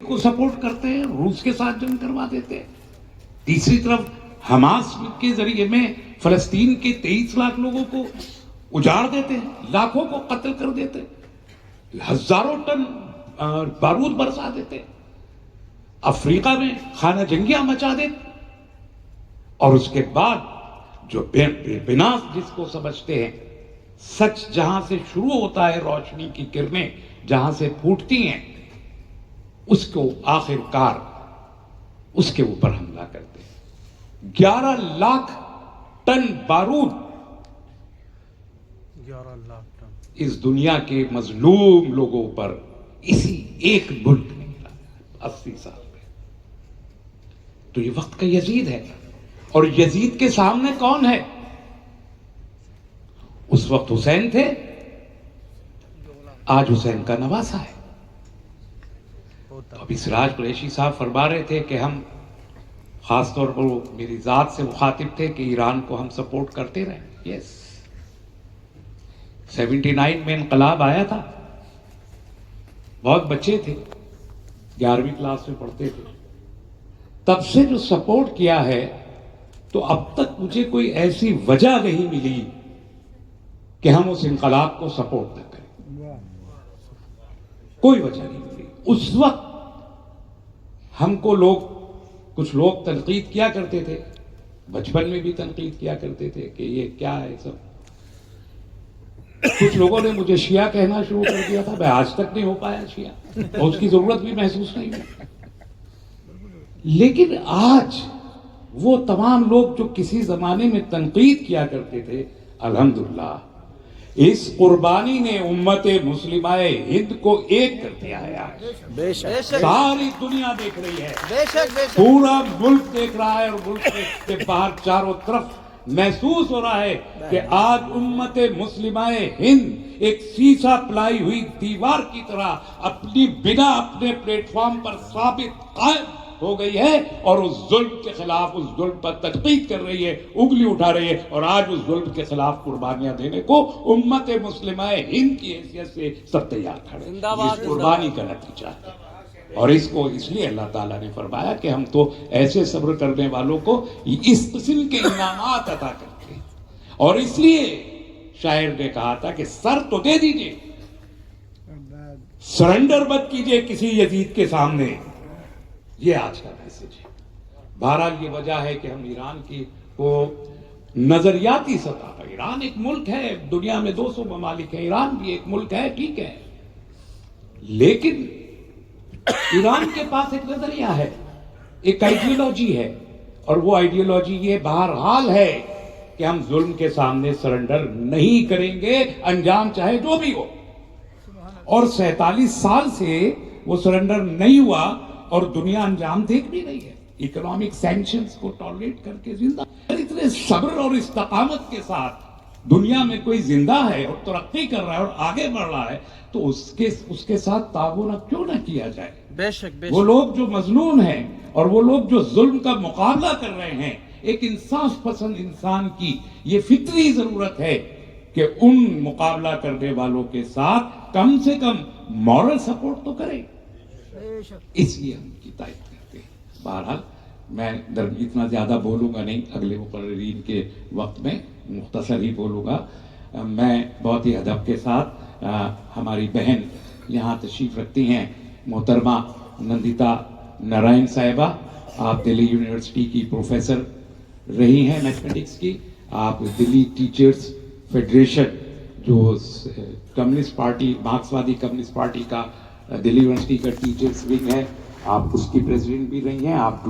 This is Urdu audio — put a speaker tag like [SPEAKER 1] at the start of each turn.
[SPEAKER 1] کو سپورٹ کرتے ہیں، روس کے ساتھ جنگ کروا دیتے ہیں. تیسری طرف حماس کے ذریعے میں فلسطین کے 23 لاکھ لوگوں کو اجاڑ دیتے ہیں، لاکھوں کو قتل کر دیتے ہیں، ہزاروں ٹن بارود برسا دیتے ہیں، افریقہ میں خانہ جنگیاں مچا دیتے، اور اس کے بعد جو بنا جس کو سمجھتے ہیں سچ جہاں سے شروع ہوتا ہے، روشنی کی کرنیں جہاں سے پھوٹتی ہیں، اس کو آخر کار اس کے اوپر حملہ کرتے ہیں. 11 لاکھ ٹن بارود
[SPEAKER 2] 11 لاکھ ٹن
[SPEAKER 1] اس دنیا کے مظلوم لوگوں پر اسی ایک ملک نے گرایا 80 سال میں. تو یہ وقت کا یزید ہے، اور یزید کے سامنے کون ہے؟ اس وقت حسین تھے، آج حسین کا نواسا ہے. ابھی سراج قریشی صاحب فرما رہے تھے کہ ہم خاص طور پر میری ذات سے مخاطب تھے کہ ایران کو ہم سپورٹ کرتے رہے. یس 79 میں انقلاب آیا تھا، بہت بچے تھے، 11ویں کلاس میں پڑھتے تھے. تب سے جو سپورٹ کیا ہے، تو اب تک مجھے کوئی ایسی وجہ نہیں ملی کہ ہم اس انقلاب کو سپورٹ نہ کریں. کوئی وجہ نہیں ملی. اس وقت ہم کو کچھ لوگ تنقید کیا کرتے تھے، بچپن میں بھی تنقید کیا کرتے تھے کہ یہ کیا ہے سب. کچھ لوگوں نے مجھے شیعہ کہنا شروع کر دیا تھا، میں آج تک نہیں ہو پایا شیعہ، اور اس کی ضرورت بھی محسوس نہیں ہوئی. لیکن آج وہ تمام لوگ جو کسی زمانے میں تنقید کیا کرتے تھے، الحمدللہ اس قربانی نے امت مسلمہ ہند کو ایک کر دیا ہے. آج ساری دنیا دیکھ رہی ہے، پورا ملک دیکھ رہا ہے، اور ملک کے باہر چاروں طرف محسوس ہو رہا ہے کہ آج امت مسلمہ ہند ایک سیسا پلائی ہوئی دیوار کی طرح اپنی بنا اپنے پلیٹ فارم پر ثابت قائم ہو گئی ہے، اور اس ظلم کے خلاف، اس ظلم پر تنقید کر رہی ہے، انگلی اٹھا رہی ہے. اور آج اس ظلم کے خلاف قربانیاں دینے کو امت مسلمہ ہند کی حیثیت سے سب تیار کھڑے. اس قربانی کا نتیجہ ہے. اور اس کو اس لیے اللہ تعالیٰ نے فرمایا کہ ہم تو ایسے صبر کرنے والوں کو اس قسم کے انعامات عطا کرتے ہیں. اور اس لیے شاعر نے کہا تھا کہ سر تو دے دیجئے، سرنڈر مت کیجئے کسی یزید کے سامنے. یہ آج کا میسج ہے. بہرحال یہ وجہ ہے کہ ہم ایران کی کو نظریاتی سطح پر، ایران ایک ملک ہے، دنیا میں 200 ممالک ہیں، ایران بھی ایک ملک ہے، ٹھیک ہے، لیکن ایران کے پاس ایک نظریہ ہے، ایک آئیڈیالوجی ہے، اور وہ آئیڈیالوجی یہ بہرحال ہے کہ ہم ظلم کے سامنے سرنڈر نہیں کریں گے، انجام چاہے جو بھی ہو. اور 47 سال سے وہ سرنڈر نہیں ہوا، اور دنیا انجام دیکھ بھی رہی ہے. اکنامک سینکشنز کو ٹالریٹ کر کے زندہ. اتنے صبر اور استقامت کے ساتھ دنیا میں کوئی زندہ ہے اور ترقی کر رہا ہے اور آگے بڑھ رہا ہے، تو اس کے ساتھ تعاون کیوں نہ کیا جائے.
[SPEAKER 2] بے شک
[SPEAKER 1] وہ لوگ جو مظلوم ہیں اور وہ لوگ جو ظلم کا مقابلہ کر رہے ہیں، ایک انصاف پسند انسان کی یہ فطری ضرورت ہے کہ ان مقابلہ کرنے والوں کے ساتھ کم سے کم مورل سپورٹ تو کرے. اس لیے ہم کی تائید کرتے ہیں. بہرحال میں اتنا زیادہ بولوں گا نہیں، اگلے مقررین کے وقت میں مختصر ہی بولوں گا. میں بہت ہی ادب کے ساتھ ہماری بہن یہاں تشریف رکھتی ہیں، محترمہ نندتا نارائن صاحبہ. آپ دلی یونیورسٹی کی پروفیسر رہی ہیں میتھمیٹکس کی. آپ دلی ٹیچرز فیڈریشن جو کمیونسٹ پارٹی، مارکسوادی کمیونسٹ پارٹی کا دلی یونیورسٹی کا ٹیچرز ونگ ہے، آپ اس کی پریزیڈنٹ بھی رہی ہیں. آپ